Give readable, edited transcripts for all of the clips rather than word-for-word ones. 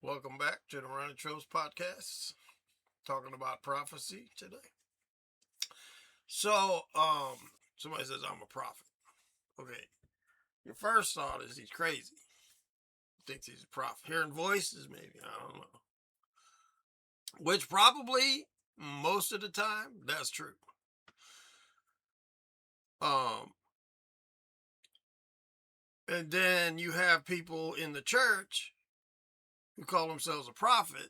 Welcome back to the Ronnie Trost podcast, talking about prophecy today. So, somebody says I'm a prophet. Okay, your first thought is he's crazy. Thinks he's a prophet. Hearing voices, maybe, I don't know. Which probably most of the time that's true. And then you have people in the church who call themselves a prophet,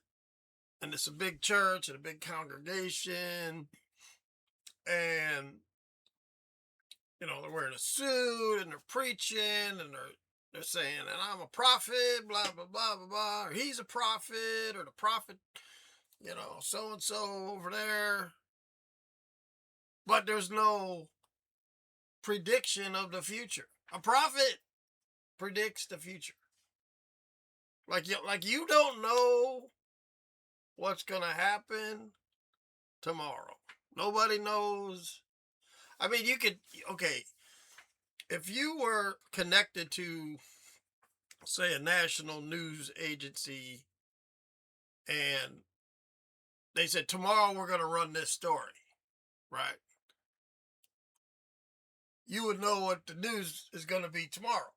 and it's a big church and a big congregation, and they're wearing a suit and they're preaching and they're saying, and I'm a prophet, blah blah blah blah blah, or he's a prophet, or the prophet, so and so over there. But there's no prediction of the future. A prophet predicts the future. Like you don't know what's gonna happen tomorrow. Nobody knows. I mean, if you were connected to, say, a national news agency, and they said, tomorrow we're going to run this story, right? You would know what the news is going to be tomorrow.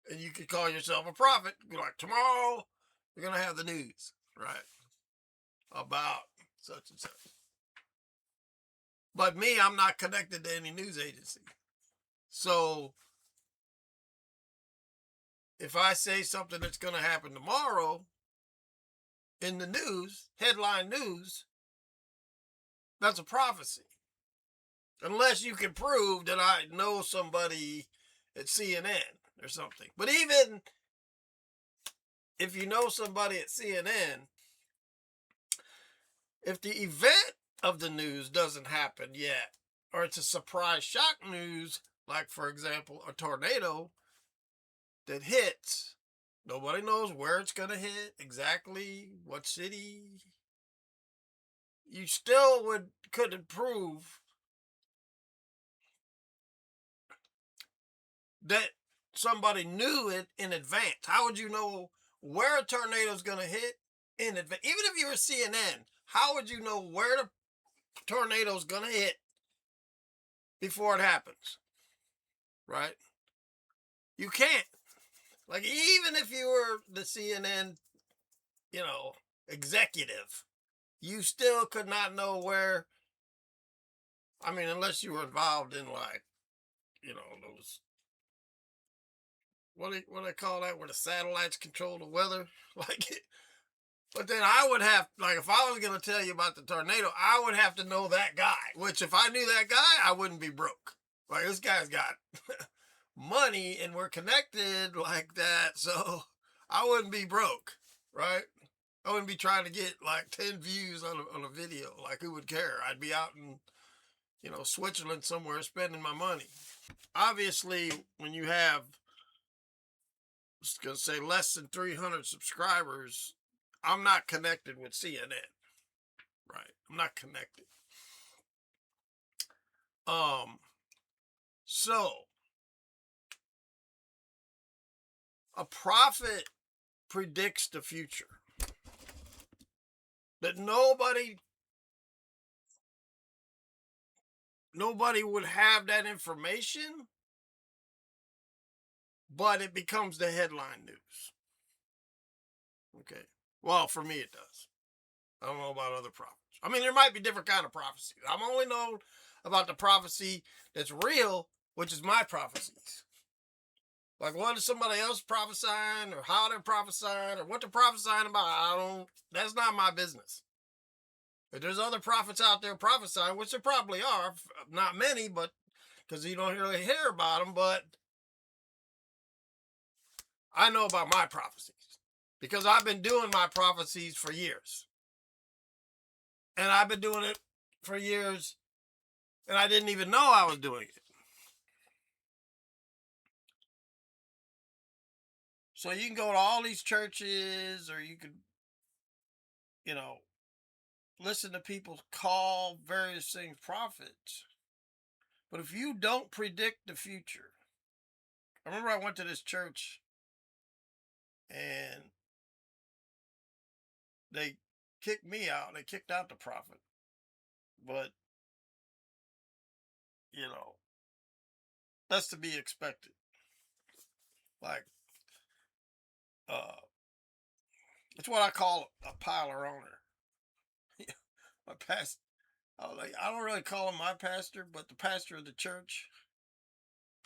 And you could call yourself a prophet. Be like, tomorrow we're going to have the news, right? About such and such. But me, I'm not connected to any news agency. So if I say something that's going to happen tomorrow in the news, headline news, that's a prophecy. Unless you can prove that I know somebody at CNN or something. But even if you know somebody at CNN, if the event of the news doesn't happen yet, or it's a surprise shock news, like, for example, a tornado that hits, nobody knows where it's going to hit, exactly what city. You still couldn't prove that somebody knew it in advance. How would you know where a tornado is going to hit in advance? Even if you were CNN, how would you know where the tornado is going to hit before it happens? Right? You can't. Like, even if you were the CNN, executive, you still could not know where. I mean, unless you were involved in, like, those, what do they call that, where the satellites control the weather? Like, but then I would have, like, if I was going to tell you about the tornado, I would have to know that guy, which if I knew that guy, I wouldn't be broke. Like, this guy's got money and we're connected like that, so I wouldn't be broke, right? I wouldn't be trying to get like 10 views on a video. Like, who would care? I'd be out in, Switzerland somewhere spending my money. Obviously, when you have, I was going to say, less than 300 subscribers, I'm not connected with CNN, right? I'm not connected. So a prophet predicts the future. That nobody would have that information, but it becomes the headline news. Okay. Well, for me it does. I don't know about other prophets. I mean, there might be different kind of prophecies. I'm only known about the prophecy that's real, which is my prophecies. Like, what is somebody else prophesying, or how they're prophesying, or what they're prophesying about, that's not my business. If there's other prophets out there prophesying, which there probably are, not many, but because you don't really hear about them, but I know about my prophecies because I've been doing my prophecies for years. And I've been doing it for years, and I didn't even know I was doing it. So you can go to all these churches, or you could, listen to people call various things prophets. But if you don't predict the future, I remember I went to this church and they kicked me out. They kicked out the prophet, but you know that's to be expected. Like, uh, it's what I call a piler owner. My past, I don't really call him my pastor, but the pastor of the church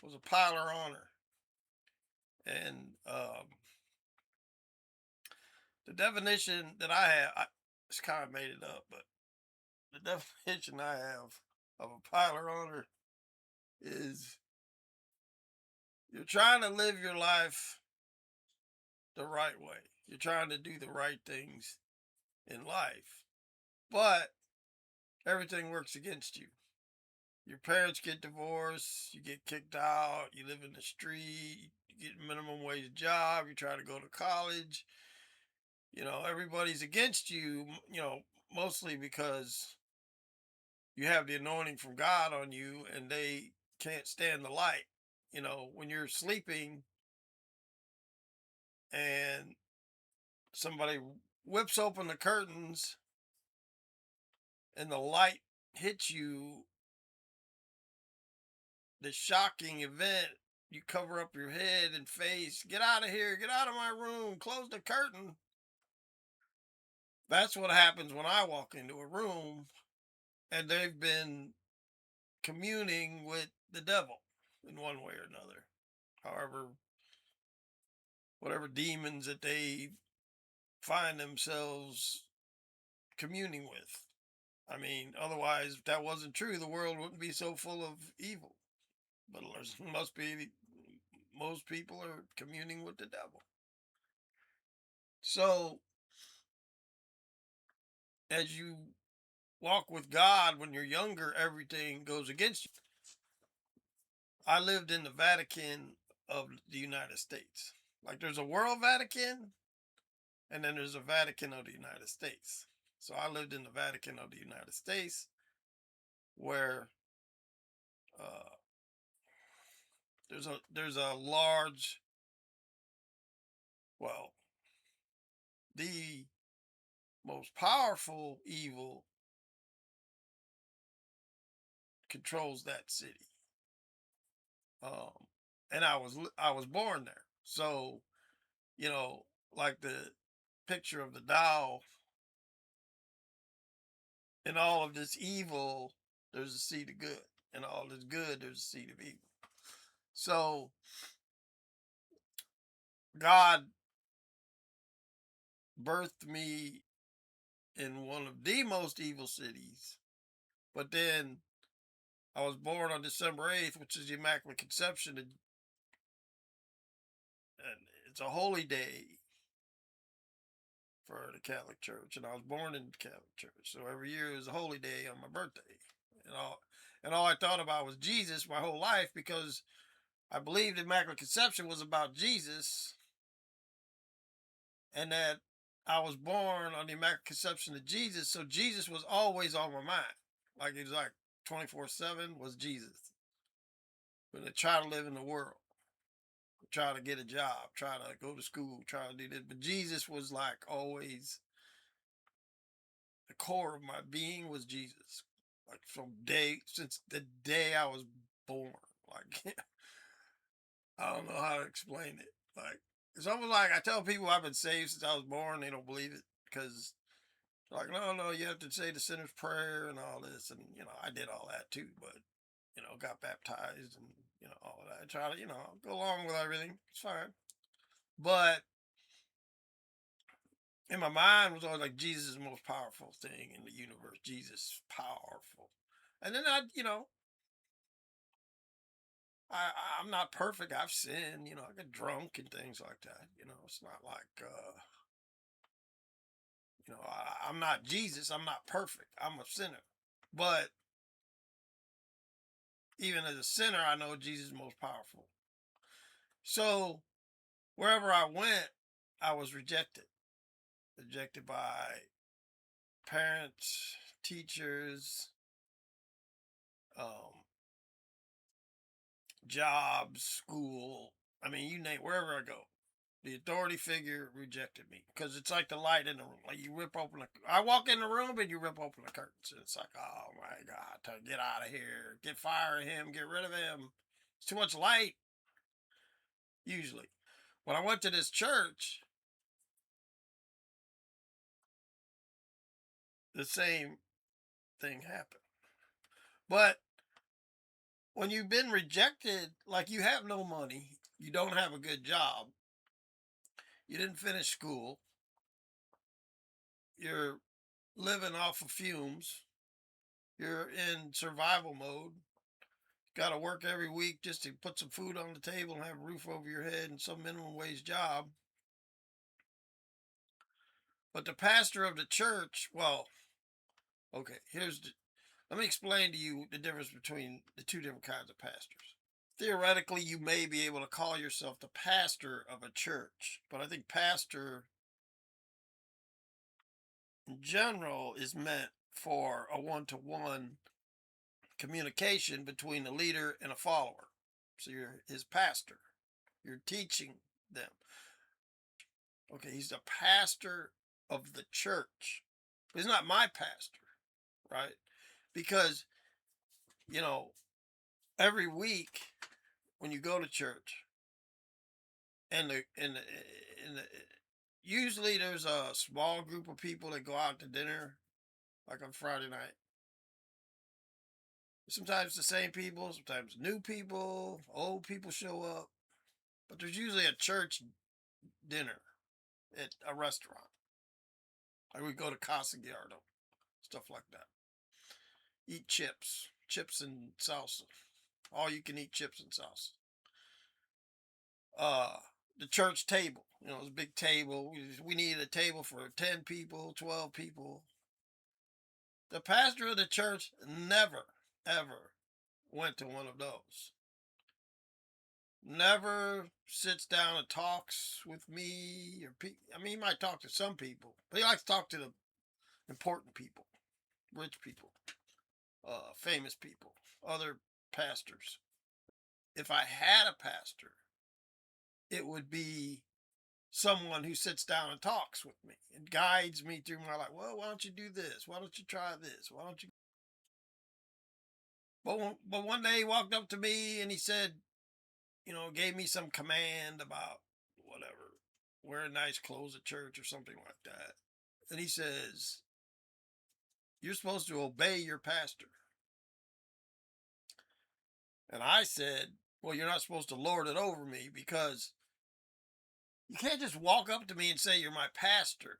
was a piler owner, and the definition that I have, it's kind of made it up, but the definition I have of a piler owner is you're trying to live your life the right way. You're trying to do the right things in life, but everything works against you. Your parents get divorced, you get kicked out, you live in the street, you get a minimum wage job, you try to go to college. Everybody's against you, mostly because you have the anointing from God on you and they can't stand the light. When you're sleeping and somebody whips open the curtains and the light hits you, the shocking event, you cover up your head and face, get out of here, get out of my room, close the curtain. That's what happens when I walk into a room and they've been communing with the devil in one way or another. However, whatever demons that they find themselves communing with. I mean, otherwise, if that wasn't true, the world wouldn't be so full of evil. But there must be, most people are communing with the devil. So, as you walk with God when you're younger, everything goes against you. I lived in the Vatican of the United States. Like, there's a world Vatican, and then there's a Vatican of the United States. So I lived in the Vatican of the United States, where uh, there's a large, well, the most powerful evil controls that city. Um, and I was born there, so you know, like the picture of the Tao in all of this evil, there's a seed of good. In all this good, there's a seed of evil. So God birthed me in one of the most evil cities, but then I was born on December 8th, which is the Immaculate Conception, and it's a holy day for the Catholic Church, and I was born in the Catholic Church, so every year is a holy day on my birthday, and all I thought about was Jesus my whole life, because I believed Immaculate Conception was about Jesus, and that I was born on the Immaculate Conception of Jesus, so Jesus was always on my mind. Like, it was like 24/7 was Jesus. But I try to live in the world, try to get a job, try to go to school, try to do this. But Jesus was like always the core of my being was Jesus. Like, since the day I was born. Like, I don't know how to explain it. Like, it's almost like I tell people I've been saved since I was born. They don't believe it, because like, no, no, you have to say the sinner's prayer and all this, and I did all that too. But got baptized and all of that. I try to go along with everything. It's fine, but in my mind was always like, Jesus is the most powerful thing in the universe. Jesus is powerful, and then I'm not perfect. I've sinned. I get drunk and things like that. It's not like I'm not Jesus. I'm not perfect. I'm a sinner, but even as a sinner, I know Jesus is most powerful. So wherever I went, I was rejected by parents, teachers, um, jobs, school. I mean, you name, wherever I go, The authority figure rejected me because it's like the light in the room. Like you rip open I walk in the room and you rip open the curtains. And it's like, oh my God, get out of here. Get fire of him. Get rid of him. It's too much light, usually. When I went to this church, the same thing happened. But when you've been rejected, like you have no money, you don't have a good job, you didn't finish school, you're living off of fumes, you're in survival mode, got to work every week just to put some food on the table and have a roof over your head and some minimum wage job. But the pastor of the church, well, okay, let me explain to you the difference between the two different kinds of pastors. Theoretically, you may be able to call yourself the pastor of a church, but I think pastor in general is meant for a one-to-one communication between a leader and a follower. So you're his pastor. You're teaching them. Okay, he's the pastor of the church. He's not my pastor, right? Because, you know, every week when you go to church, and usually there's a small group of people that go out to dinner, like on Friday night. Sometimes the same people, sometimes new people, old people show up. But there's usually a church dinner at a restaurant. Like we go to Casa Gallardo, stuff like that. Eat chips and salsa. All you can eat chips and salsa. The church table, it's a big table. We needed a table for 10 people, 12 people. The pastor of the church never, ever went to one of those. Never sits down and talks with me he might talk to some people, but he likes to talk to the important people, rich people, famous people, other pastors. If I had a pastor, it would be someone who sits down and talks with me and guides me through my life. Well, why don't you do this? Why don't you try this? Why don't you? But one day he walked up to me and he said, gave me some command about whatever, wearing nice clothes at church or something like that. And he says, you're supposed to obey your pastor. And I said, well, you're not supposed to lord it over me, because you can't just walk up to me and say you're my pastor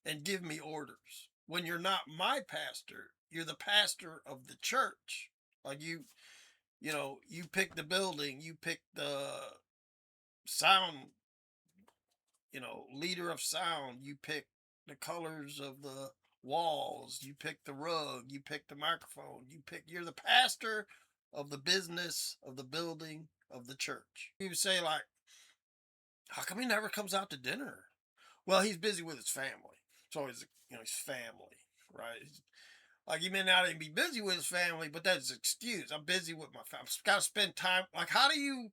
and give me orders when you're not my pastor. You're the pastor of the church. Like you pick the building, you pick the sound, leader of sound, you pick the colors of the walls, you pick the rug, you pick the microphone, you're the pastor of the business, of the building, of the church. You say, like, how come he never comes out to dinner? Well, he's busy with his family. It's always, his family, right? Like, he may not even be busy with his family, but that's an excuse. I'm busy with my family. I've got to spend time. Like, how do you,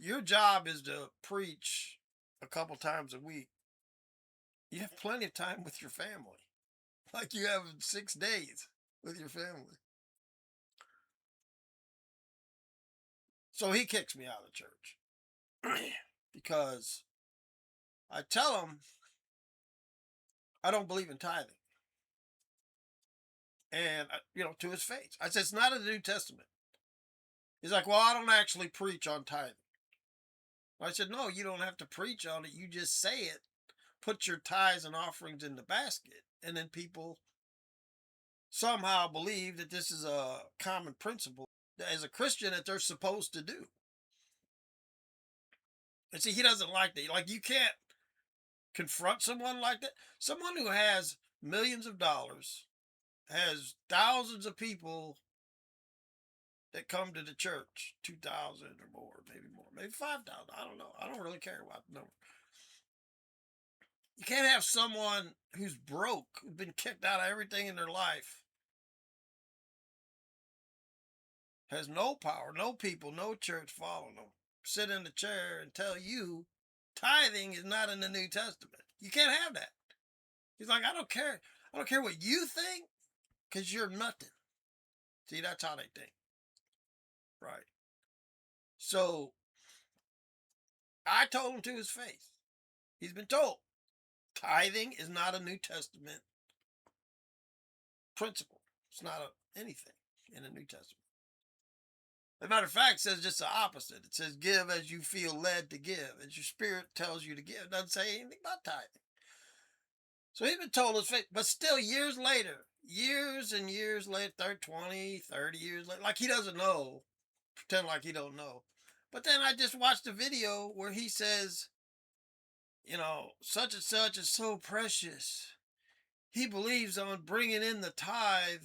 your job is to preach a couple times a week. You have plenty of time with your family. Like you have 6 days with your family. So he kicks me out of the church because I tell him I don't believe in tithing. And, to his face, I said, it's not in the New Testament. He's like, well, I don't actually preach on tithing. I said, no, you don't have to preach on it. You just say it. Put your tithes and offerings in the basket. And then people somehow believe that this is a common principle as a Christian that they're supposed to do. And see, he doesn't like that. Like, you can't confront someone like that. Someone who has millions of dollars, has thousands of people that come to the church, 2,000 or more, maybe 5,000. I don't know. I don't really care about the number. You can't have someone who's broke, who's been kicked out of everything in their life, has no power, no people, no church following them, sit in the chair and tell you Tithing is not in the New Testament. You can't have that. He's like, I don't care. I don't care what you think, because you're nothing. See, that's how they think. Right. So I told him to his face. He's been told tithing is not a New Testament principle. It's not anything in the New Testament. As a matter of fact, it says just the opposite. It says give as you feel led to give, as your spirit tells you to give. It doesn't say anything about tithing. So he's been told his face, but still years later, years and years later, 20, 30 years later, like he doesn't know, pretend like he don't know. But then I just watched a video where he says, you know, such and such is so precious. He believes on bringing in the tithe,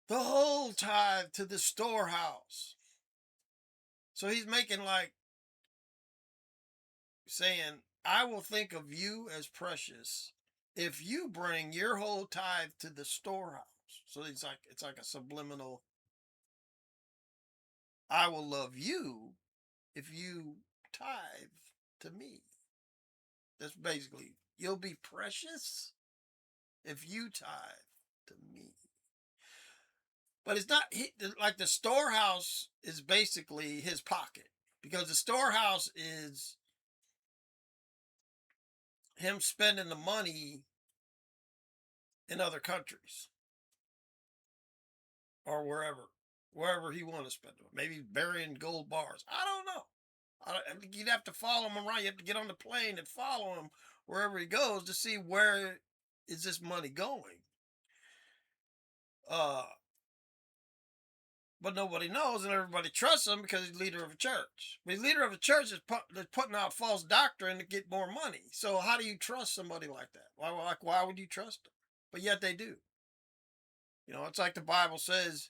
the whole tithe to the storehouse. So he's making like saying, I will think of you as precious if you bring your whole tithe to the storehouse. So it's like a subliminal, I will love you if you tithe to me. That's basically, you'll be precious if you tithe to me. But it's not, like the storehouse is basically his pocket, because the storehouse is him spending the money in other countries or wherever he want to spend it. Maybe burying gold bars. I don't know. You'd have to follow him around. You have to get on the plane and follow him wherever he goes to see where is this money going. But nobody knows, and everybody trusts him because he's leader of a church. But he's leader of a church that's putting out false doctrine to get more money. So how do you trust somebody like that? Why would you trust them? But yet they do. You know, it's like the Bible says,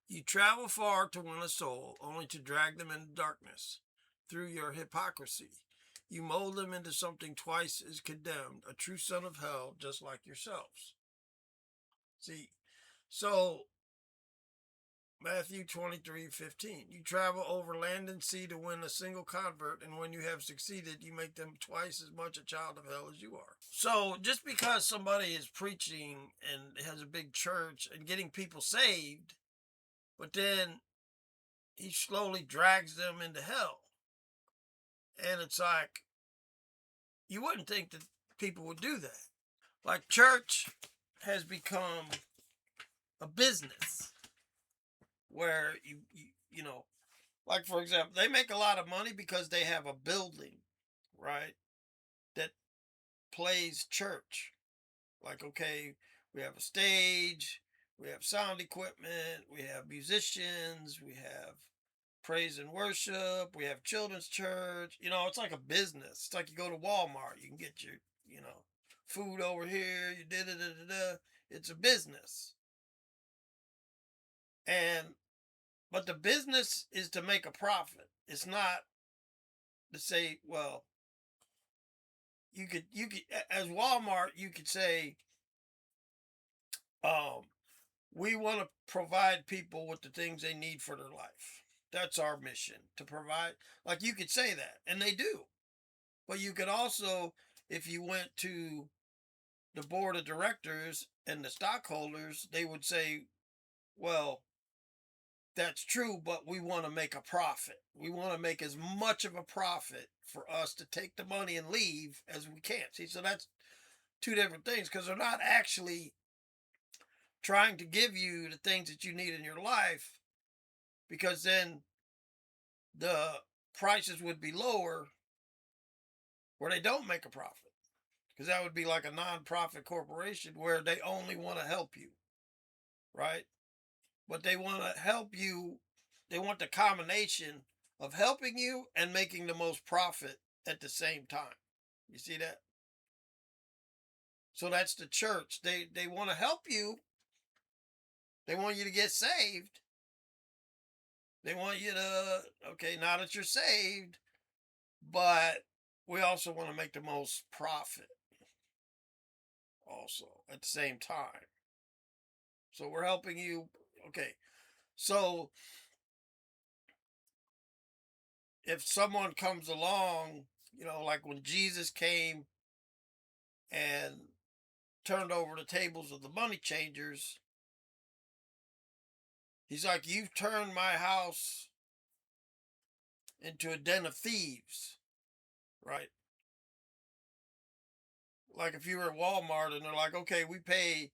you travel far to win a soul, only to drag them into darkness through your hypocrisy. You mold them into something twice as condemned, a true son of hell, just like yourselves. See, so Matthew 23:15. You travel over land and sea to win a single convert, and when you have succeeded, you make them twice as much a child of hell as you are. So just because somebody is preaching and has a big church and getting people saved, but then he slowly drags them into hell. And it's like, you wouldn't think that people would do that. Like, church has become a business where you know, like, for example, they make a lot of money because they have a building, right, that plays church. Like, okay, we have a stage, we have sound equipment, we have musicians, we have praise and worship, we have children's church. You know, it's like a business. It's like you go to Walmart, you can get your, you know, food over here, you da-da-da-da-da. It's a business. But the business is to make a profit. It's not to say, well, you could as Walmart, you could say, we want to provide people with the things they need for their life. That's our mission, to provide. Like, you could say that, and they do. But you could also, if you went to the board of directors and the stockholders, they would say, well, that's true, but we want to make a profit. We want to make as much of a profit for us to take the money and leave as we can. See, so that's two different things, because they're not actually trying to give you the things that you need in your life, because then the prices would be lower where they don't make a profit, because that would be like a non-profit corporation where they only want to help you, right? But they want to help you. They want the combination of helping you and making the most profit at the same time. You see that? So that's the church. They want to help you. They want you to get saved. They want you to, okay, now that you're saved, but we also want to make the most profit also at the same time. So we're helping you. Okay. So if someone comes along, like when Jesus came and turned over the tables of the money changers, he's like, you've turned my house into a den of thieves, right? Like if you were at Walmart and they're like, okay, we pay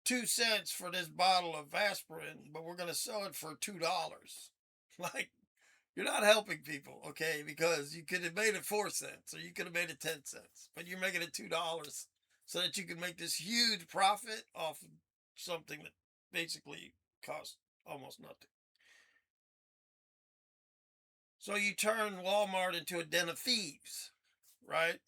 2 cents for this bottle of aspirin, but we're going to sell it for $2. Like, you're not helping people, okay? Because you could have made it 4 cents or you could have made it 10 cents, but you're making it $2 so that you can make this huge profit off of something that basically costs almost nothing. So you turn Walmart into a den of thieves, right?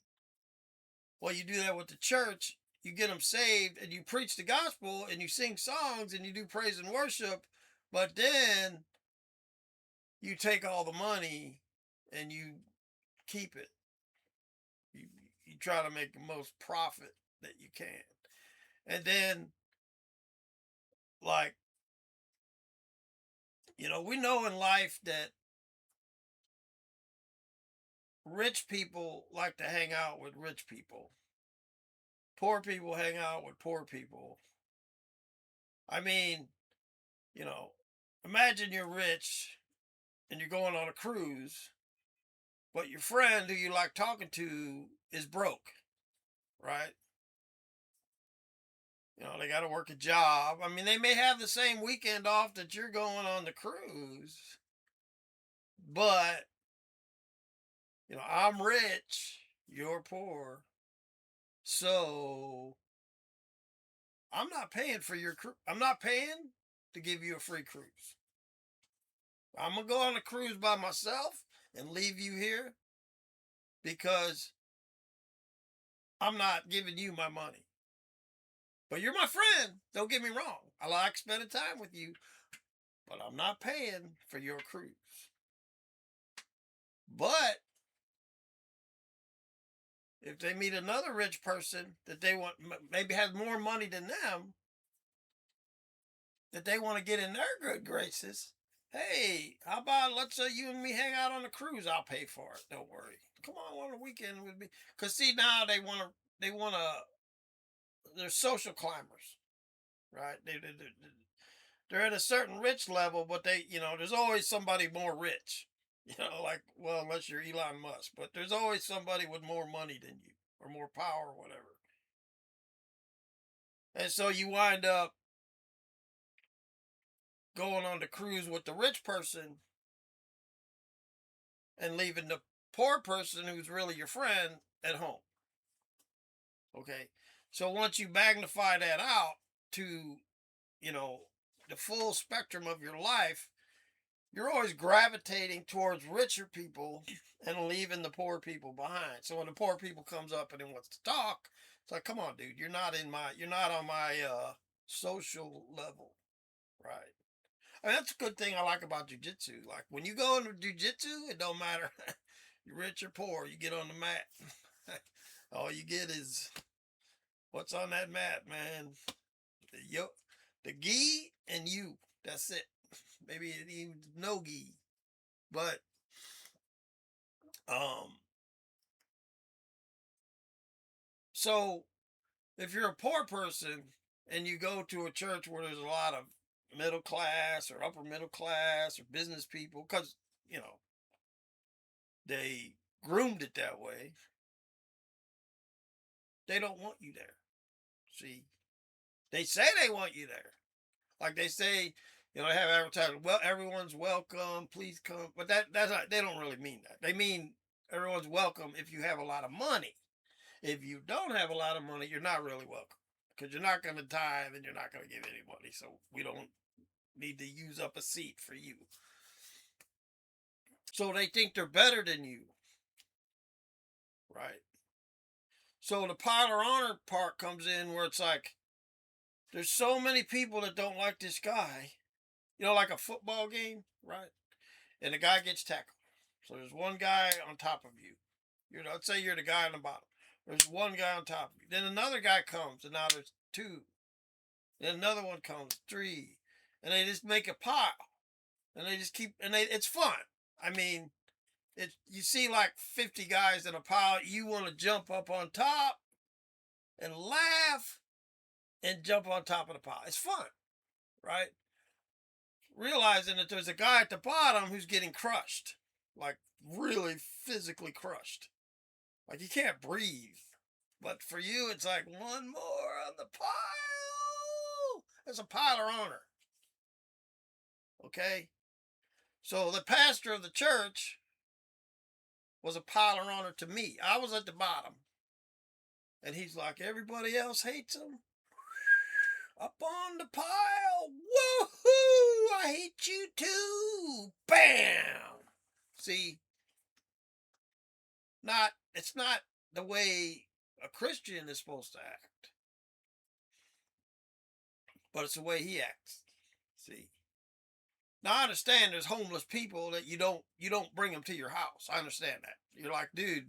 Well, you do that with the church. You get them saved and you preach the gospel and you sing songs and you do praise and worship, but then you take all the money and you keep it. You, you try to make the most profit that you can. And then, like, we know in life that rich people like to hang out with rich people. Poor people hang out with poor people. I mean, you know, imagine you're rich and you're going on a cruise, but your friend who you like talking to is broke, right? They got to work a job. I mean, they may have the same weekend off that you're going on the cruise, but, I'm rich, you're poor. So I'm not paying for your cruise. I'm not paying to give you a free cruise. I'm going to go on a cruise by myself and leave you here because I'm not giving you my money. But you're my friend. Don't get me wrong. I like spending time with you, but I'm not paying for your cruise. But if they meet another rich person that they want, maybe has more money than them, that they want to get in their good graces, hey, how about let's say you and me hang out on a cruise? I'll pay for it. Don't worry. Come on a weekend with me. Because see, now they're social climbers, right? They're at a certain rich level, but there's always somebody more rich. Like, well, unless you're Elon Musk, but there's always somebody with more money than you or more power or whatever. And so you wind up going on the cruise with the rich person and leaving the poor person who's really your friend at home. Okay. So once you magnify that out to, the full spectrum of your life, you're always gravitating towards richer people and leaving the poor people behind. So when the poor people comes up and he wants to talk, it's like, come on, dude, you're not on my social level, right? I mean, that's a good thing I like about jujitsu. Like when you go into jujitsu, it don't matter you're rich or poor. You get on the mat. All you get is what's on that mat, man. The gi and you. That's it. Maybe even no gi. But so if you're a poor person and you go to a church where there's a lot of middle class or upper middle class or business people, because they groomed it that way, they don't want you there. See, they say they want you there. Like they say, they have advertising. Well, everyone's welcome. Please come. But that's not. They don't really mean that. They mean everyone's welcome if you have a lot of money. If you don't have a lot of money, you're not really welcome because you're not going to tithe and you're not going to give any money. So we don't need to use up a seat for you. So they think they're better than you, right? So the pile of honor part comes in where it's like, there's so many people that don't like this guy. Like a football game, right? And the guy gets tackled. So there's one guy on top of you. Let's say you're the guy on the bottom. There's one guy on top of you. Then another guy comes, and now there's two. Then another one comes, three. And they just make a pile. And they just keep, it's fun. I mean, You see like 50 guys in a pile, you want to jump up on top and laugh and jump on top of the pile. It's fun, right? Realizing that there's a guy at the bottom who's getting crushed, like really physically crushed. Like you can't breathe. But for you, it's like one more on the pile. There's a pile of honor. Okay? So the pastor of the church was a pile of honor to me. I was at the bottom. And he's like, everybody else hates him. Up on the pile. Woohoo! I hate you too. Bam! See, it's not the way a Christian is supposed to act, but it's the way he acts. See, now I understand there's homeless people that you don't bring them to your house. I understand that. You're like, dude,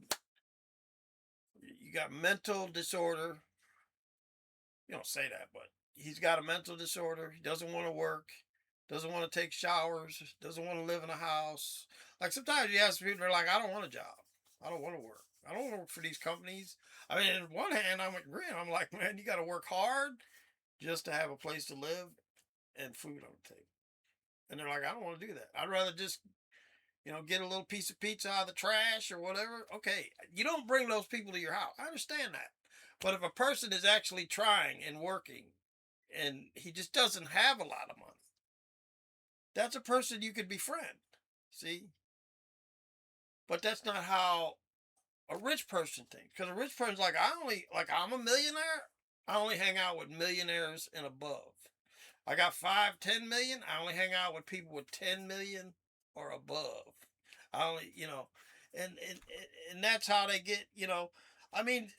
you got mental disorder. You don't say that, but he's got a mental disorder. He doesn't want to work, doesn't want to take showers, doesn't want to live in a house. Like sometimes you ask people, they're like, I don't want a job. I don't want to work. I don't want to work for these companies. I mean, on one hand, I'm agreeing. I'm like, man, you got to work hard just to have a place to live and food on the table. And they're like, I don't want to do that. I'd rather just, get a little piece of pizza out of the trash or whatever. Okay, you don't bring those people to your house. I understand that. But if a person is actually trying and working and he just doesn't have a lot of money, that's a person you could befriend. See? But that's not how a rich person thinks. Because a rich person's like, I'm a millionaire. I only hang out with millionaires and above. I got 5, 10 million. I only hang out with people with 10 million or above. I only, and that's how they get, I mean,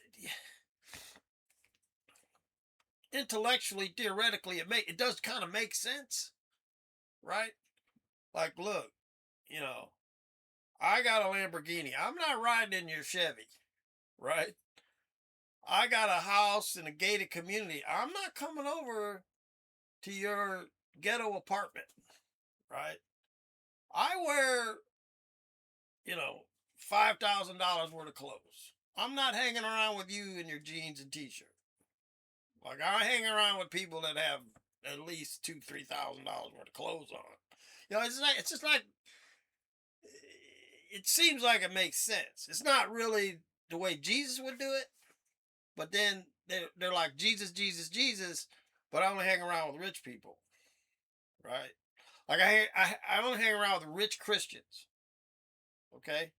intellectually, theoretically, it does kind of make sense, right? Like, look, I got a Lamborghini. I'm not riding in your Chevy, right? I got a house in a gated community. I'm not coming over to your ghetto apartment, right? I wear, $5,000 worth of clothes. I'm not hanging around with you in your jeans and t-shirt. Like I hang around with people that have at least $2,000-$3,000 worth of clothes on. It's just like it seems like it makes sense. It's not really the way Jesus would do it, but then they're like Jesus, Jesus, Jesus, but I only hang around with rich people, right? Like I only hang around with rich Christians. Okay,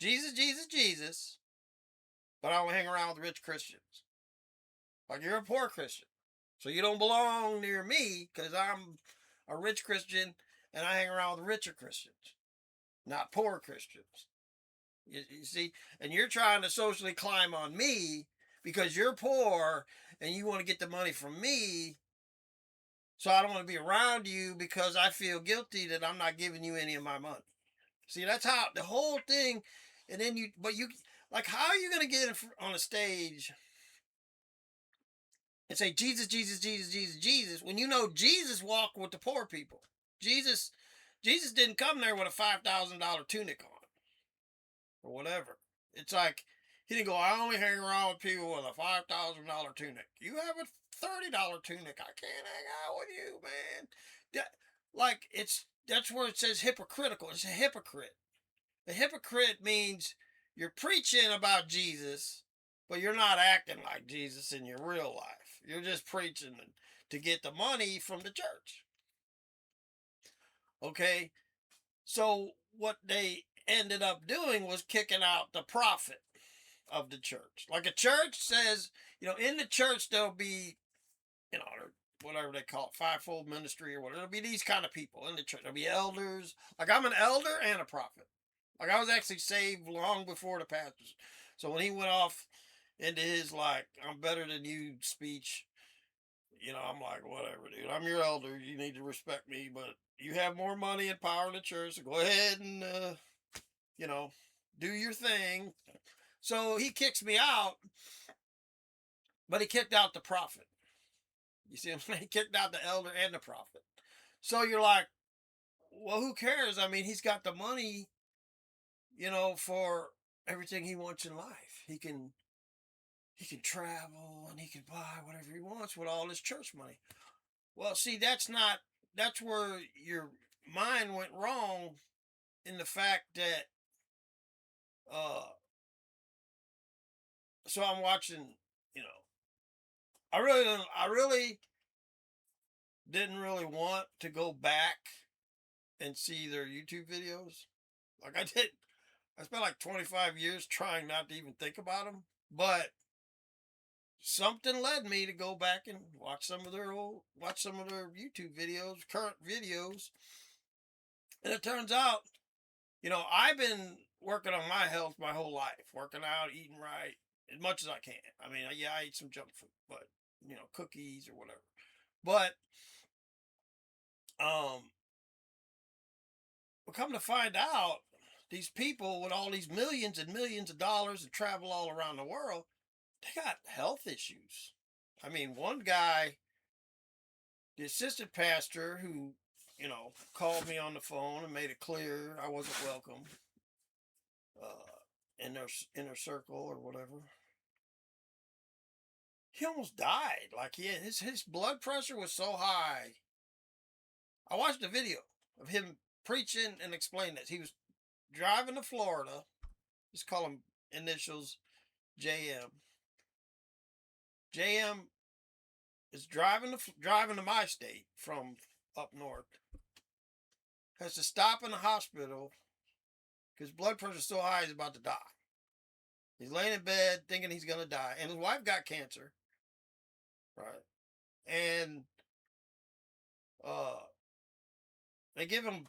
Jesus, Jesus, Jesus, but I only hang around with rich Christians. Like you're a poor Christian, so you don't belong near me because I'm a rich Christian and I hang around with richer Christians, not poor Christians. You see, and you're trying to socially climb on me because you're poor and you want to get the money from me. So I don't want to be around you because I feel guilty that I'm not giving you any of my money. See, that's how the whole thing. And then like, how are you going to get on a stage and say Jesus, Jesus, Jesus, Jesus, Jesus when Jesus walked with the poor people? Jesus didn't come there with a $5,000 tunic on or whatever. It's like he didn't go, I only hang around with people with a $5,000 tunic. You have a $30 tunic. I can't hang out with you, man. That's where it says hypocritical. It's a hypocrite. A hypocrite means you're preaching about Jesus, but you're not acting like Jesus in your real life. You're just preaching to get the money from the church. Okay? So what they ended up doing was kicking out the prophet of the church. Like a church says, in the church there'll be, whatever they call it, fivefold ministry or whatever. There'll be these kind of people in the church. There'll be elders. Like I'm an elder and a prophet. Like I was actually saved long before the pastors. So when he went off into his like I'm better than you speech, I'm like, whatever, dude. I'm your elder. You need to respect me, but you have more money and power in the church, so go ahead and do your thing. So he kicks me out, but he kicked out the prophet. You see what I'm saying? He kicked out the elder and the prophet. So you're like, well, who cares? I mean, he's got the money for everything he wants in life. He can travel and he can buy whatever he wants with all his church money. Well, see, that's where your mind went wrong, in the fact that uh so I'm watching, you know, I really didn't really want to go back and see their YouTube videos. Like I did. I spent like 25 years trying not to even think about them, but something led me to go back and watch some of their YouTube videos, current videos. And it turns out, I've been working on my health my whole life, working out, eating right as much as I can. I mean, yeah, I eat some junk food, but cookies or whatever. But um, we come to find out, these people with all these millions and millions of dollars and travel all around the world, they got health issues. I mean, one guy, the assistant pastor, who called me on the phone and made it clear I wasn't welcome in their inner circle or whatever. He almost died. Like his blood pressure was so high. I watched a video of him preaching and explaining this. He was driving to Florida. Just call him initials JM. JM is driving to my state from up north. Has to stop in the hospital because blood pressure is so high he's about to die. He's laying in bed thinking he's going to die. And his wife got cancer. Right. And they give him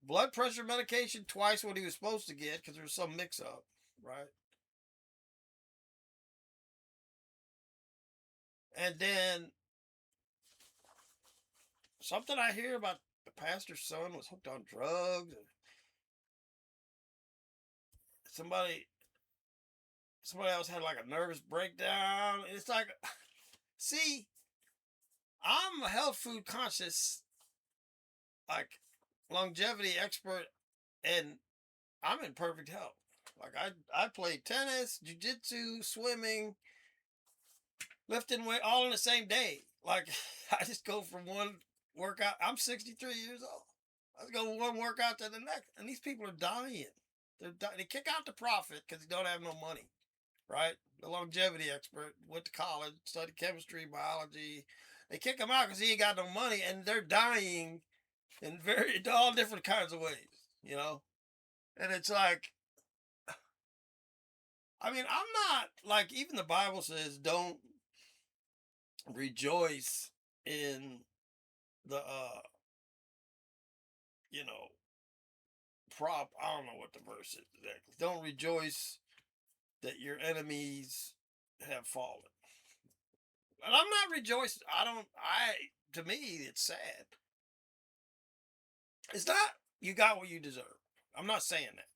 blood pressure medication twice what he was supposed to get because there was some mix up. Right. And then something I hear about the pastor's son was hooked on drugs. Somebody else had like a nervous breakdown. It's like, see, I'm a health food conscious, like longevity expert, and I'm in perfect health. Like I played tennis, jiu-jitsu, swimming, lifting weight all in the same day. Like I just go from one workout. I'm 63 years old. I just go one workout to the next, and these people are dying. They kick out the prophet because they don't have no money, right? The longevity expert went to college, studied chemistry, biology. They kick him out because he ain't got no money, and they're dying in all different kinds of ways, And it's like, I mean, I'm not like, even the Bible says don't rejoice in the you know I don't know what the verse is exactly. Don't rejoice that your enemies have fallen. And I'm not rejoicing. To me, it's sad. It's not you got what you deserve. I'm not saying that.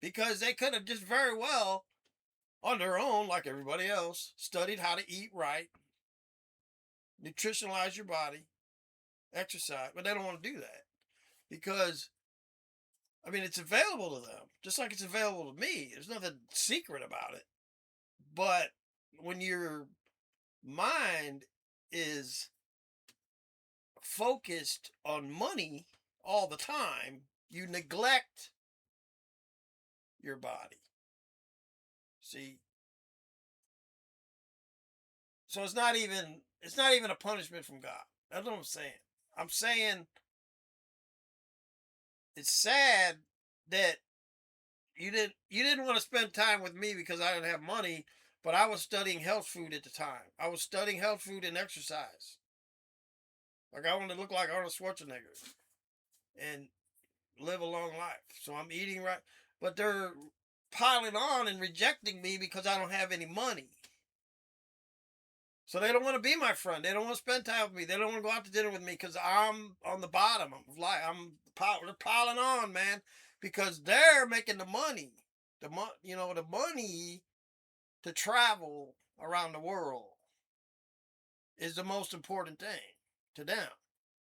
Because they could have just very well, on their own, like everybody else, studied how to eat right, nutritionalize your body, exercise, but they don't want to do that. Because, I mean, it's available to them, just like it's available to me. There's nothing secret about it. But when your mind is focused on money all the time, you neglect your body. See? So it's not even a punishment from God. That's what I'm saying. I'm saying it's sad that you didn't want to spend time with me because I didn't have money, but I was studying health food at the time. I was studying health food and exercise. Like I wanted to look like Arnold Schwarzenegger and live a long life. So I'm eating right, but they're piling on and rejecting me because I don't have any money. So they don't want to be my friend. They don't want to spend time with me. They don't want to go out to dinner with me because I'm on the bottom. They're piling on, man, because they're making the money. The money to travel around the world is the most important thing to them.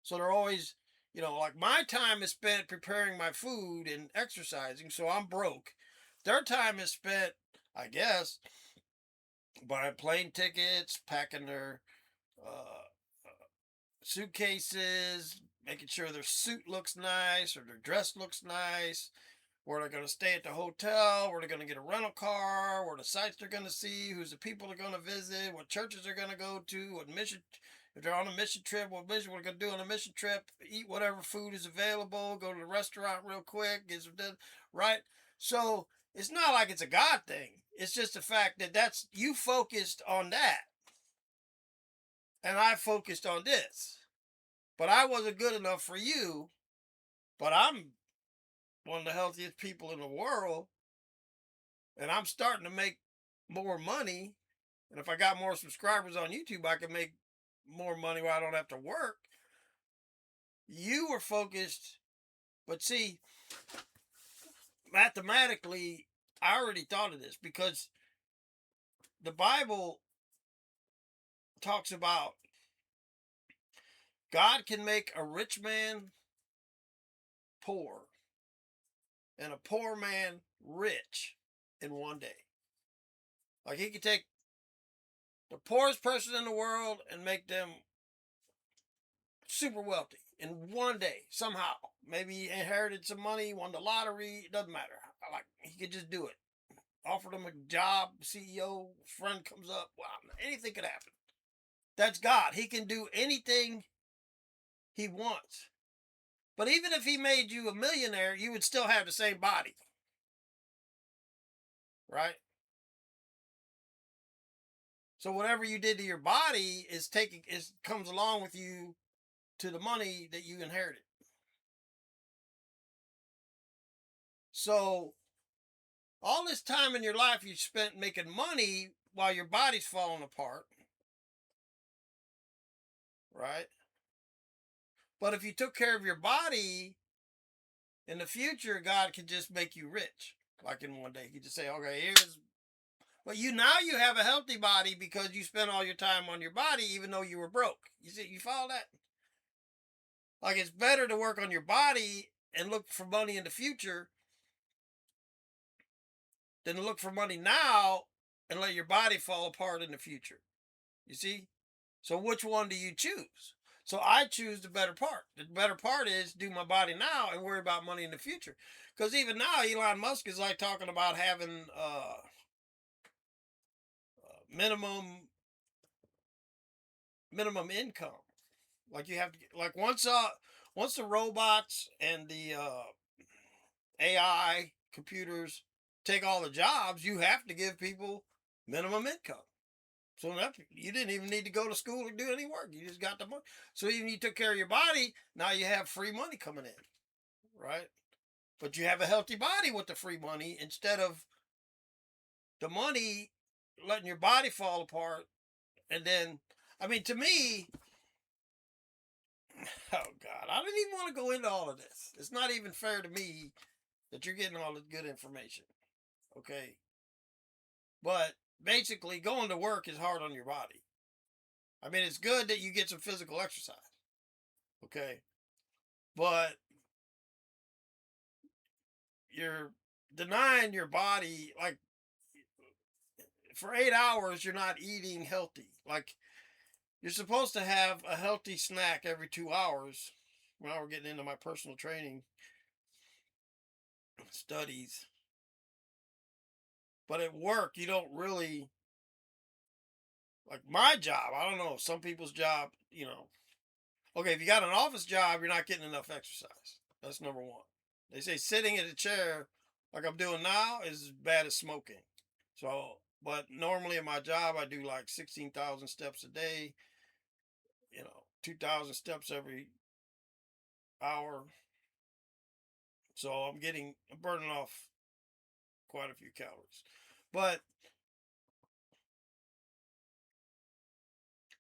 So they're always You know, like my time is spent preparing my food and exercising, so I'm broke. Their time is spent, I guess, buying plane tickets, packing their uh, suitcases, making sure their suit looks nice or their dress looks nice, where they're going to stay at the hotel, where they're going to get a rental car, where the sites they're going to see, who's the people they're going to visit, what churches they're going to go to, what mission, if they're on a mission trip, what mission we're going to do on a mission trip, eat whatever food is available, go to the restaurant real quick, get some, right? So it's not like it's a God thing. It's just the fact that that's you focused on that, and I focused on this. But I wasn't good enough for you. But I'm one of the healthiest people in the world, and I'm starting to make more money. And if I got more subscribers on YouTube, I can make more money where I don't have to work. You were focused, but see, mathematically, I already thought of this because the Bible talks about God can make a rich man poor and a poor man rich in one day. Like he could take the poorest person in the world and make them super wealthy in one day somehow. Maybe he inherited some money, won the lottery. It doesn't matter. Like he could just do it. Offer them a job, CEO, friend comes up. Wow, anything could happen. That's God. He can do anything he wants. But even if he made you a millionaire, you would still have the same body. Right? So whatever you did to your body comes along with you to the money that you inherited. So all this time in your life you spent making money while your body's falling apart. Right? But if you took care of your body, in the future, God can just make you rich. Like in one day, He just say, okay, here's. But you have a healthy body because you spent all your time on your body, even though you were broke. You see, you follow that? Like it's better to work on your body and look for money in the future than to look for money now and let your body fall apart in the future. You see? So which one do you choose? So I choose the better part. The better part is do my body now and worry about money in the future. Because even now, Elon Musk is like talking about having minimum income. Like you have to like once the robots and the AI computers take all the jobs, you have to give people minimum income. So that you didn't even need to go to school or do any work. You just got the money. So even you took care of your body, now you have free money coming in, right? But you have a healthy body with the free money instead of the money letting your body fall apart. And then, I mean, to me, oh God, I didn't even want to go into all of this. It's not even fair to me that you're getting all this good information. Okay. But basically, going to work is hard on your body. I mean, it's good that you get some physical exercise. Okay. But you're denying your body, like, for 8 hours, you're not eating healthy. Like, you're supposed to have a healthy snack every 2 hours. Now we're getting into my personal training studies. But at work, you don't really, like my job, I don't know, some people's job, okay, if you got an office job, you're not getting enough exercise. That's number one. They say sitting in a chair like I'm doing now is as bad as smoking. So, but normally in my job, I do like 16,000 steps a day, 2,000 steps every hour. So I'm burning off quite a few calories. But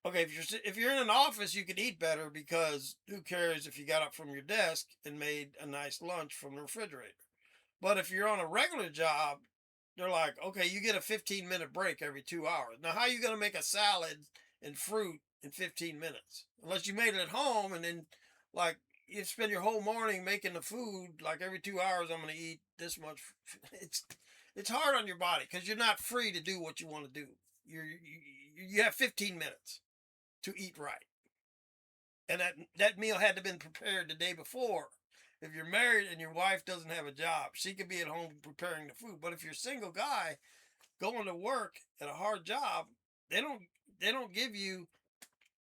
okay, if you're in an office, you can eat better because who cares if you got up from your desk and made a nice lunch from the refrigerator. But if you're on a regular job, they're like, okay, you get a 15-minute break every 2 hours. Now, how are you going to make a salad and fruit in 15 minutes? Unless you made it at home and then, like, you spend your whole morning making the food. Like every 2 hours, I'm going to eat this much. It's hard on your body because you're not free to do what you want to do. You have 15 minutes to eat right, and that meal had to have been prepared the day before. If you're married and your wife doesn't have a job, she could be at home preparing the food. But if you're a single guy going to work at a hard job, they don't give you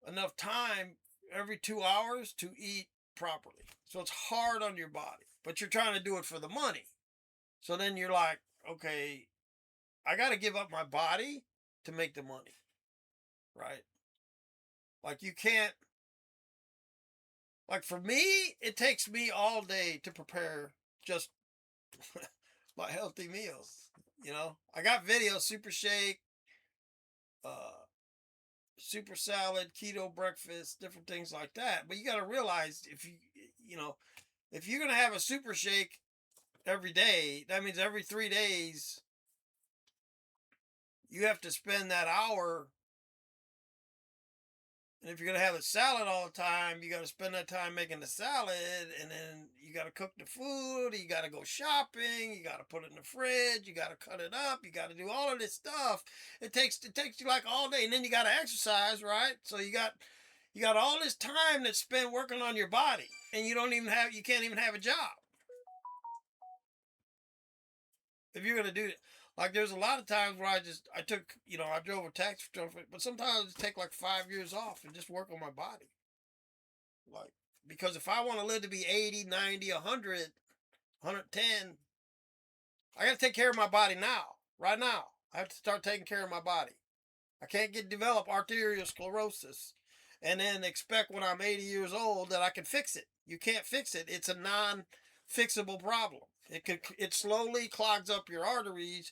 enough time every 2 hours to eat properly. So it's hard on your body, but you're trying to do it for the money. So then you're like, okay, I got to give up my body to make the money, right? Like you can't, like for me, it takes me all day to prepare just my healthy meals. I got videos, super shake, uh, super salad, keto breakfast, different things like that. But you got to realize if you're going to have a super shake every day, that means every 3 days you have to spend that hour. And if you're going to have a salad all the time, you got to spend that time making the salad, and then you got to cook the food, you got to go shopping, you got to put it in the fridge, you got to cut it up, you got to do all of this stuff. It takes you like all day, and then you got to exercise, right? So you got all this time that's spent working on your body, and you can't even have a job. If you're going to do it. Like there's a lot of times where I drove a taxi, but sometimes I just take like 5 years off and just work on my body. Like, because if I want to live to be 80, 90, 100, 110, I got to take care of my body now, right now. I have to start taking care of my body. I can't develop arterial sclerosis and then expect when I'm 80 years old that I can fix it. You can't fix it. It's a non-fixable problem. It slowly clogs up your arteries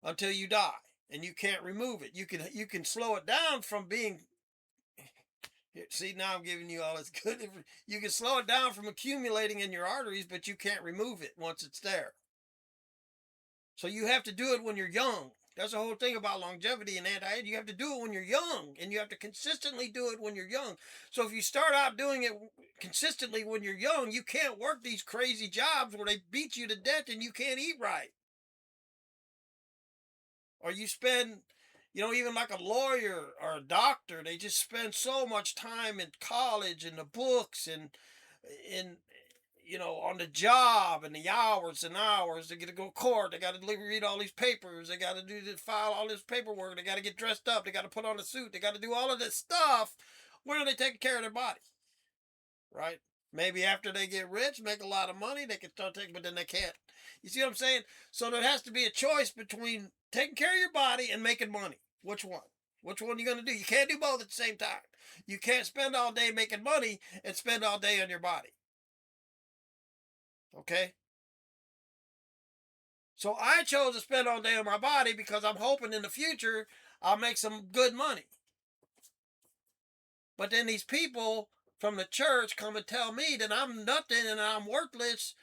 until you die, and you can't remove it. You can slow it down from being. See, now I'm giving you all this good. You can slow it down from accumulating in your arteries, but you can't remove it once it's there. So you have to do it when you're young. That's the whole thing about longevity and anti-aging. You have to do it when you're young, and you have to consistently do it when you're young. So if you start out doing it consistently when you're young, you can't work these crazy jobs where they beat you to death and you can't eat right. Or you spend, even like a lawyer or a doctor, they just spend so much time in college and the books and in on the job and the hours and hours. They got to go to court. They got to read all these papers. They got to file all this paperwork. They got to get dressed up. They got to put on a suit. They got to do all of this stuff. When are they taking care of their body? Right? Maybe after they get rich, make a lot of money, they can start taking, but then they can't. You see what I'm saying? So there has to be a choice between taking care of your body and making money. Which one? Which one are you going to do? You can't do both at the same time. You can't spend all day making money and spend all day on your body. Okay? So I chose to spend all day on my body because I'm hoping in the future I'll make some good money. But then these people from the church come and tell me that I'm nothing and I'm worthless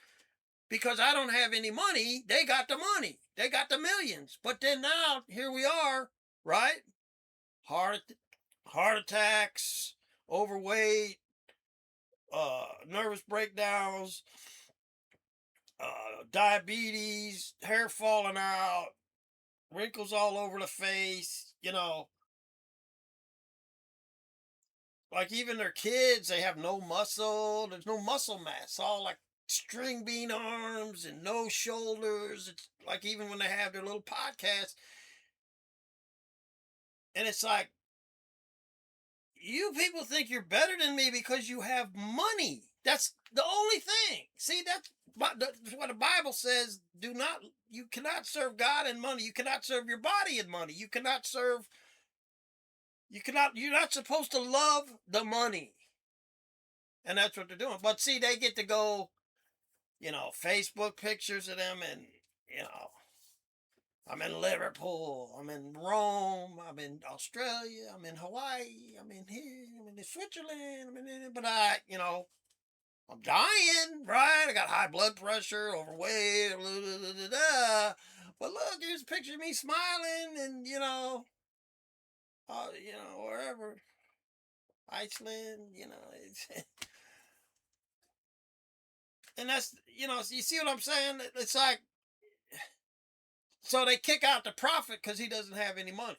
because I don't have any money. They got the money. They got the millions. But then now, here we are, right? Heart attacks, overweight, nervous breakdowns, diabetes, hair falling out, wrinkles all over the face, like even their kids, they have no muscle. There's no muscle mass. All like string bean arms and no shoulders. It's like even when they have their little podcast. And it's like, you people think you're better than me because you have money. That's the only thing. See, that's what the Bible says. You cannot serve God and money. You cannot serve your body and money. You're not supposed to love the money. And that's what they're doing. But see, they get to go, Facebook pictures of them and, I'm in Liverpool, I'm in Rome, I'm in Australia, I'm in Hawaii, I'm in here, I'm in Switzerland, but I'm dying, right? I got high blood pressure, overweight, blah, blah, blah, blah. But look, here's a picture of me smiling and, wherever, Iceland, And that's, you know, you see what I'm saying? It's like, so they kick out the prophet because he doesn't have any money.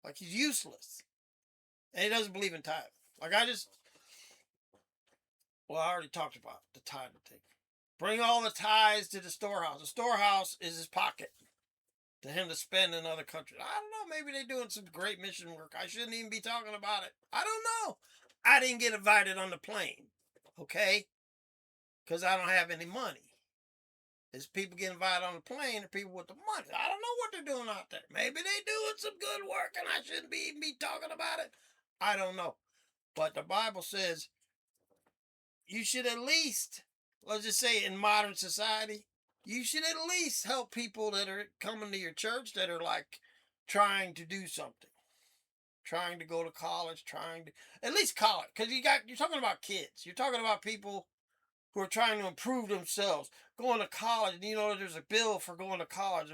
Like he's useless. And he doesn't believe in tithing. Like well, I already talked about the tithing thing. Bring all the tithes to the storehouse. The storehouse is his pocket to him to spend in other countries. I don't know. Maybe they're doing some great mission work. I shouldn't even be talking about it. I don't know. I didn't get invited on the plane. Okay? Because I don't have any money. There's people get invited on the plane or people with the money. I don't know what they're doing out there. Maybe they're doing some good work and I shouldn't even be talking about it. I don't know. But the Bible says you should at least, let's just say in modern society, you should at least help people that are coming to your church that are like trying to do something, trying to go to college, trying to, at least college, because you're talking about kids. You're talking about people who are trying to improve themselves, going to college. You know, there's a bill for going to college.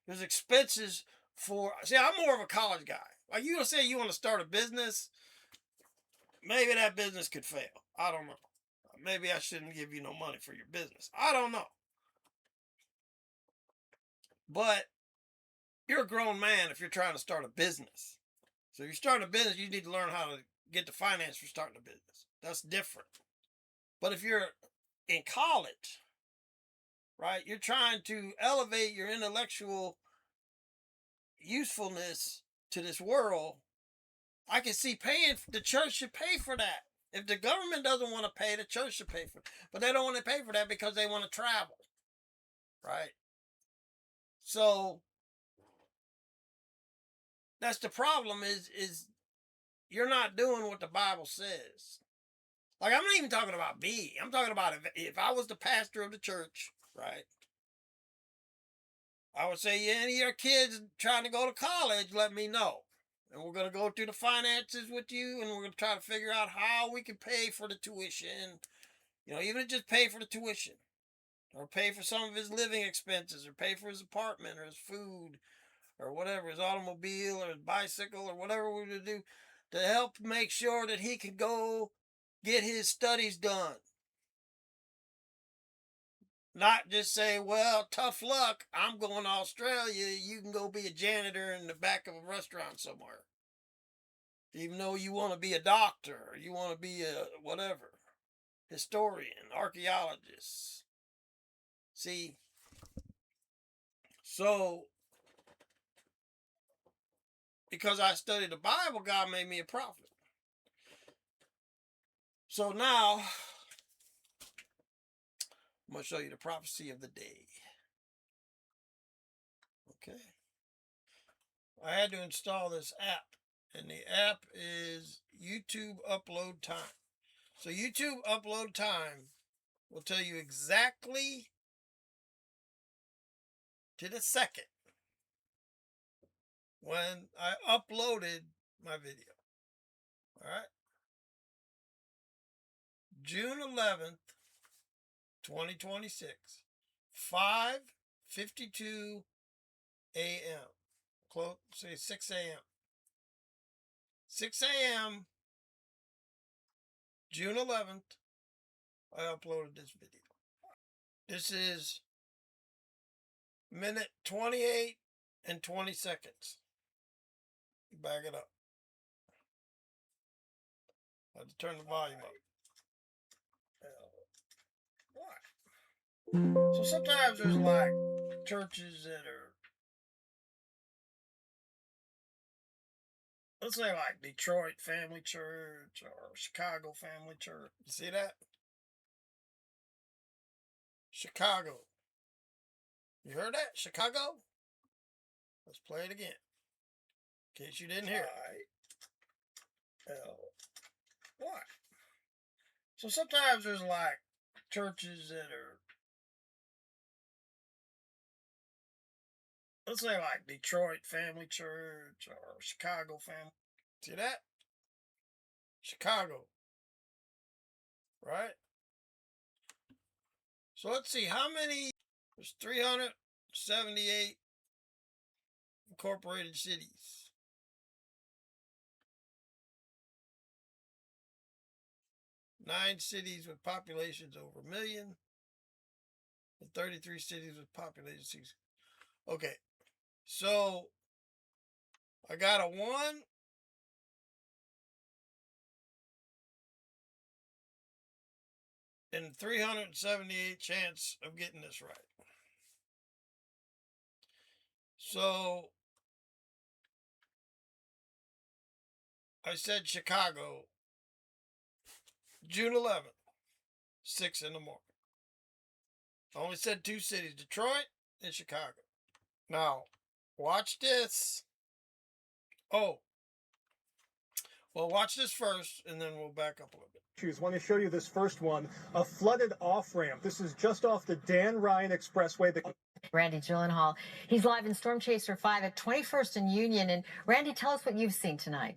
There's expenses for, see, I'm more of a college guy. Like you say you want to start a business, maybe that business could fail. I don't know. Maybe I shouldn't give you no money for your business. I don't know. But you're a grown man if you're trying to start a business. So if you're starting a business, you need to learn how to get the finance for starting a business. That's different. But if you're in college, right, you're trying to elevate your intellectual usefulness to this world, I can see the church should pay for that. If the government doesn't want to pay, the church should pay for it. But they don't want to pay for that because they want to travel, right? So that's the problem is you're not doing what the Bible says. Like, I'm not even talking about me. I'm talking about if I was the pastor of the church, right? I would say, yeah, any of your kids trying to go to college, let me know. And we're going to go through the finances with you, and we're going to try to figure out how we can pay for the tuition. You know, even just pay for the tuition. Or pay for some of his living expenses, or pay for his apartment, or his food, or whatever, his automobile, or his bicycle, or whatever we're going to do to help make sure that he can go get his studies done. Not just say, well, tough luck, I'm going to Australia, you can go be a janitor in the back of a restaurant somewhere. Even though you want to be a doctor, or you want to be a whatever, historian, archaeologist. See, so because I studied the Bible, God made me a prophet. So now, I'm going to show you the prophecy of the day. Okay. I had to install this app, and the app is YouTube Upload Time. So YouTube Upload Time will tell you exactly to the second when I uploaded my video. All right. June 11th, 2026, 5:52 a.m. Close, say 6 a.m. 6 a.m. June 11th, I uploaded this video. This is minute 28 and 20 seconds. Back it up. I have to turn the volume up. Why? So sometimes there's like churches that are, let's say like Detroit Family Church or Chicago Family Church. You see that? Chicago. You heard that? Chicago? Let's play it again. In case you didn't hear it. Why? So sometimes there's like churches that are, let's say like Detroit Family Church or Chicago Family. See that? Chicago. Right? So let's see how many. There's 378 incorporated cities. 9 cities with populations over 1 million, and 33 cities with populations. Okay, so I got a 1 in 378 chance of getting this right. So I said Chicago, June 11th, 6 in the morning. I only said 2 cities, Detroit and Chicago. Now, watch this. Oh, well, watch this first, and then we'll back up a little bit. I want to show you this first one, a flooded off-ramp. This is just off the Dan Ryan Expressway. Randy Gyllenhaal. He's live in Storm Chaser 5 at 21st and Union. And Randy, tell us what you've seen tonight.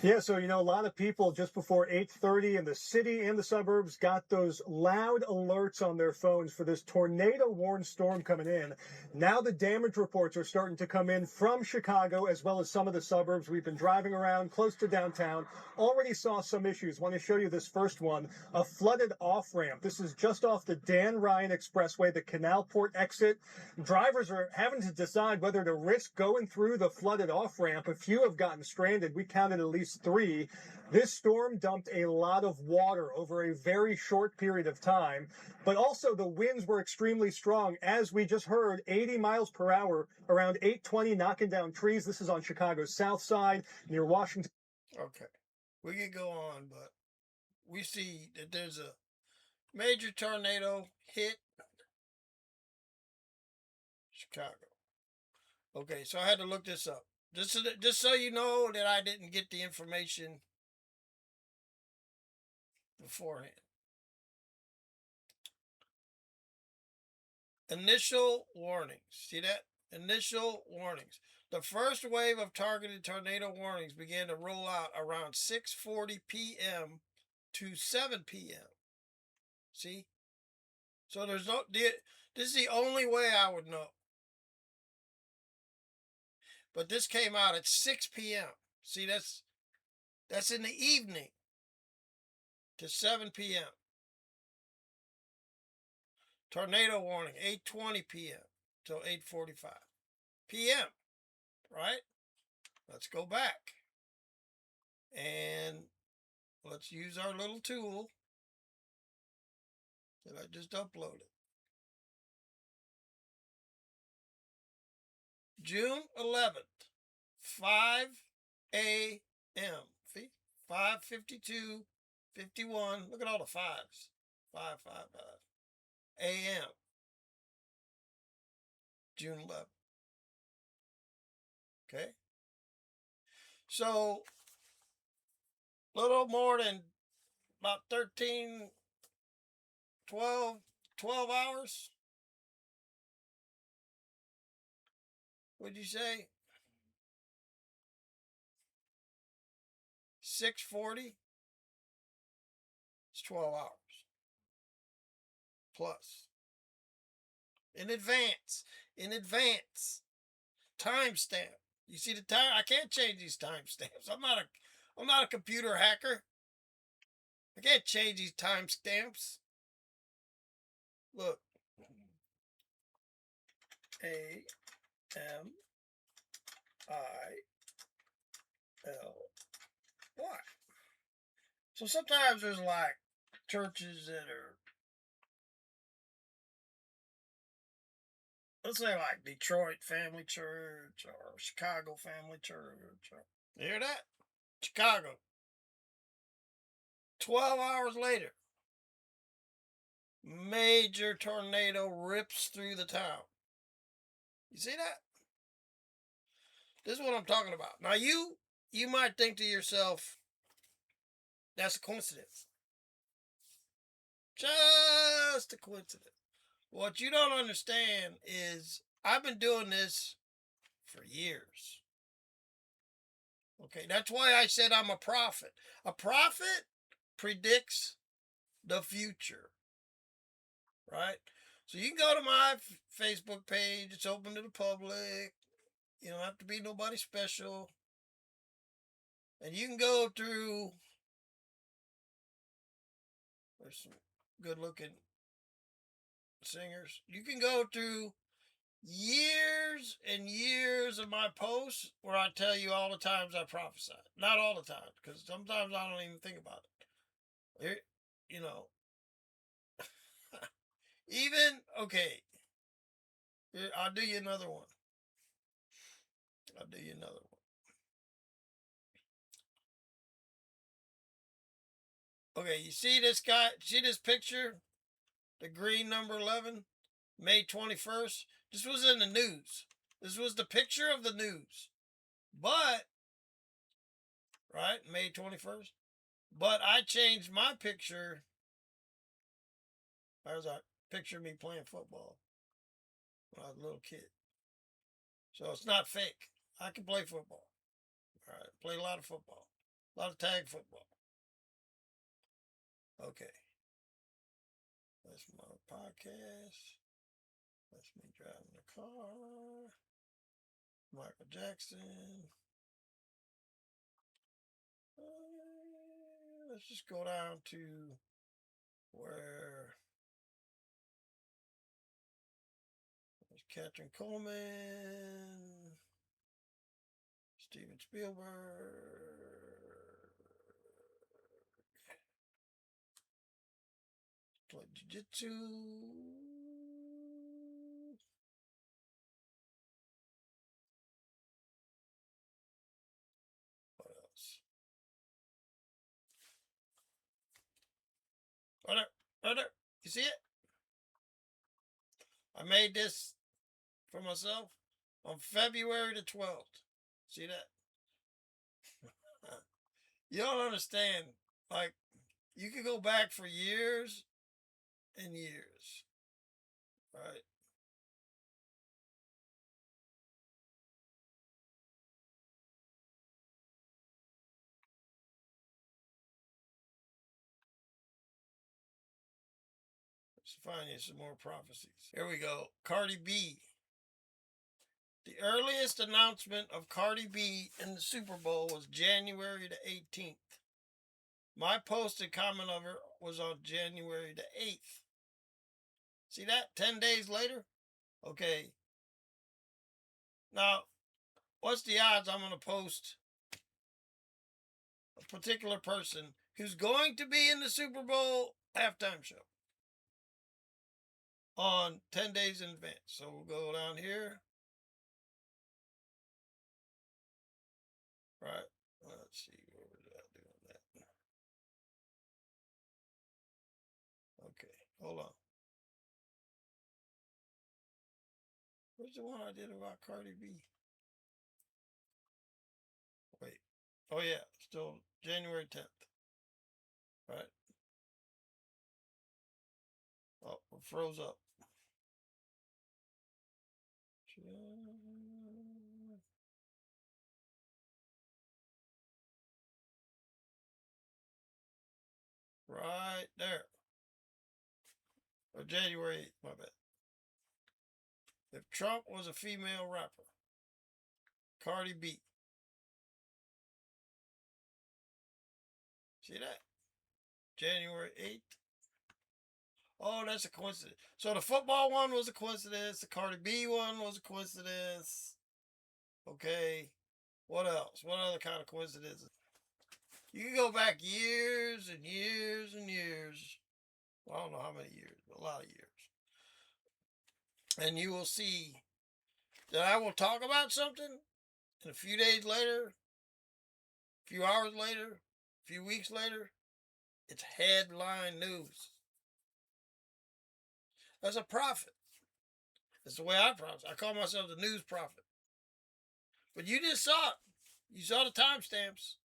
Yeah, so, a lot of people just before 8:30 in the city and the suburbs got those loud alerts on their phones for this tornado-warned storm coming in. Now the damage reports are starting to come in from Chicago as well as some of the suburbs. We've been driving around close to downtown. Already saw some issues. Want to show you this first one, a flooded off-ramp. This is just off the Dan Ryan Expressway, the Canal Port exit. Drivers are having to decide whether to risk going through the flooded off-ramp. A few have gotten stranded. We counted at least 3. This storm dumped a lot of water over a very short period of time, but also the winds were extremely strong. As we just heard, 80 miles per hour, around 820, knocking down trees. This is on Chicago's south side near Washington. Okay, we could go on, but we see that there's a major tornado hit Chicago. Okay, so I had to look this up. Just so you know that I didn't get the information beforehand. Initial warnings. See that? Initial warnings. The first wave of targeted tornado warnings began to roll out around 6:40 p.m. to 7 p.m. See? So there's no... This is the only way I would know. But this came out at 6 p.m. See, that's in the evening to 7 p.m. Tornado warning, 8:20 p.m. till 8:45 p.m. Right? Let's go back. And let's use our little tool that I just uploaded. June 11th, 5 a.m. See? 5:52, 51. Look at all the 5s. 5, 5, 5. a.m. June 11th. Okay? So, little more than about 13, 12 hours. What'd you say? 6:40. It's 12 hours. Plus. In advance. Timestamp. You see the time? I can't change these timestamps. I'm not a computer hacker. I can't change these timestamps. Look. AMILY. So sometimes there's like churches that are, let's say like Detroit Family Church or Chicago Family Church. You hear that? Chicago. 12 hours later, major tornado rips through the town. You see that? This is what I'm talking about. Now you might think to yourself, that's a coincidence. Just a coincidence. What you don't understand is I've been doing this for years. Okay, that's why I said I'm a prophet. A prophet predicts the future. Right? So you can go to my Facebook page. It's open to the public. You don't have to be nobody special. And you can go through There's some good-looking singers. You can go through years and years of my posts where I tell you all the times I prophesied. Not all the time, because sometimes I don't even think about it. You know, even, okay, I'll do you another one. I'll do you another one. Okay, you see this guy? See this picture? The green number 11, May 21st. This was in the news. This was the picture of the news. But, right, May 21st. But I changed my picture. There's a picture of me playing football when I was a little kid. So it's not fake. I can play football. All right, play a lot of football. A lot of tag football. Okay. That's my podcast. That's me driving the car. Michael Jackson. Let's just go down to where there's Catherine Coleman, Steven Spielberg. Play jiu-jitsu. What else? Right there. You see it? I made this for myself on February the 12th. See that? You don't understand. Like, you could go back for years and years. Right? Let's find you some more prophecies. Here we go. Cardi B. The earliest announcement of Cardi B in the Super Bowl was January the 18th. My posted comment of her was on January the 8th. See that? 10 days later? Okay. Now, what's the odds I'm going to post a particular person who's going to be in the Super Bowl halftime show on 10 days in advance? So we'll go down here. Right. Let's see. Where was I doing that? Okay. Hold on. Where's the one I did about Cardi B? Wait. Oh, yeah. Still January 10th. Right. Oh, it froze up. Right there. Or January 8th, my bad. If Trump was a female rapper, Cardi B. See that? January 8th. Oh, that's a coincidence. So the football one was a coincidence. The Cardi B one was a coincidence. Okay. What else? What other kind of coincidences? You can go back years and years and years. Well, I don't know how many years, but a lot of years. And you will see that I will talk about something, and a few days later, a few hours later, a few weeks later, it's headline news. That's a prophet. That's the way I prophesy. I call myself the news prophet. But you just saw it. You saw the timestamps.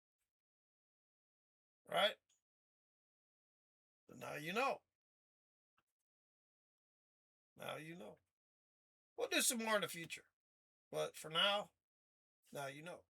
Right? But now you know. Now you know. We'll do some more in the future. But for now you know.